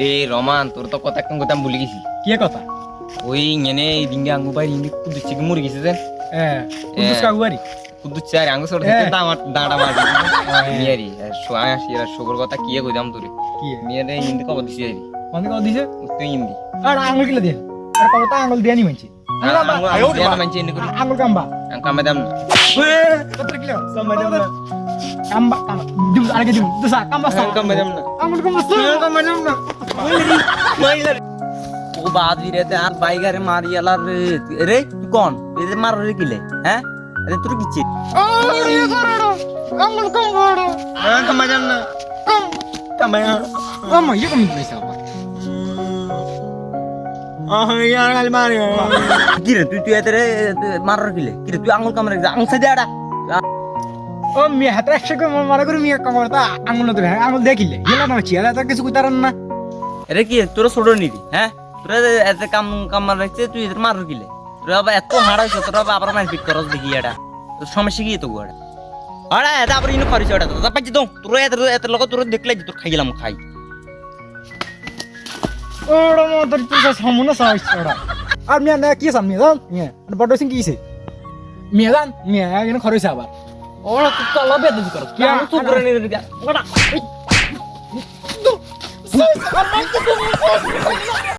রে রমান তোর তো কথা একদম কথা আমি ভুলে গেছি কি কথা ওই এনে দিঙ্গে আঙ্গু ভাই ইন্দি কুদুস চিকে মরে গেছে দেন কুদ্দুস কাকুয়ারি কুদুস চার আঙ্গু ছোট থেকে দাঁড়া দাঁড়া মারি মিয়ারি সোয়া আসি আর শোকর কথা কি কইতাম তোরে কি মিয়ারে ইন্দি কব দিছি আইরি কোন কত দিছে তুই ইন্দি আর আঙ্গুল কিলা দে আর কত আঙ্গুল দেয়ানি মানছি আঙ্গু দেনা মানছি ইন্দি করি আঙ্গুল কাম্বা কামে দাম না কত কিলো কাম্বা কাম্বা দিম আগে দিম দুসা কাম্বা কামে দাম না আঙ্গুল কাম্বা কাম্বা দিম না মাইলা ও বাদি রে তে আর বাইগারে মারি আলার রে তুই কোন এতে মার রে কিলে হ্যাঁ আরে তোর কিছে আঙ্গুল কাম্বা কামে দাম না কামে আমা ইয়ে কম দিছে আবার ইয়ার গাল মারি কি রে তুই এতে রে মার রে কিলে কি রে তুই আঙ্গুল কামরে আঙ্গুল সাইডে আড়া ও মিয়া হাতে একশো মারা করে মিয়া কামড় তা আঙ্গুল না ধরে আঙ্গুল দেখিলে গেলা না চিয়ালা তো কিছু কইতারান না আরে কি তোর ছোট নিদি হ্যাঁ তোরা এত কাম কাম মার রাখছে তুই এদের মার কিলে তোরা আবার এত হাড় হইছ তোরা আবার মার পিক করস দেখি এটা তোর সমস্যা কি তো গোড়া আরে এটা আবার ইনো করিস এটা তো পাচ্ছি তো তোরা এত লোক তোরা দেখলে তোর খাই গেলাম খাই ওড়া মদর তুই সামনে সাইছ ওড়া আর মিয়া না কি সামনে জান মিয়া বড় সিং কিছে মিয়া জান মিয়া এখানে খরচ আবার ওরা তো তলা বেদ কর কি আমি তো করে নিয়ে দিগা ওড়া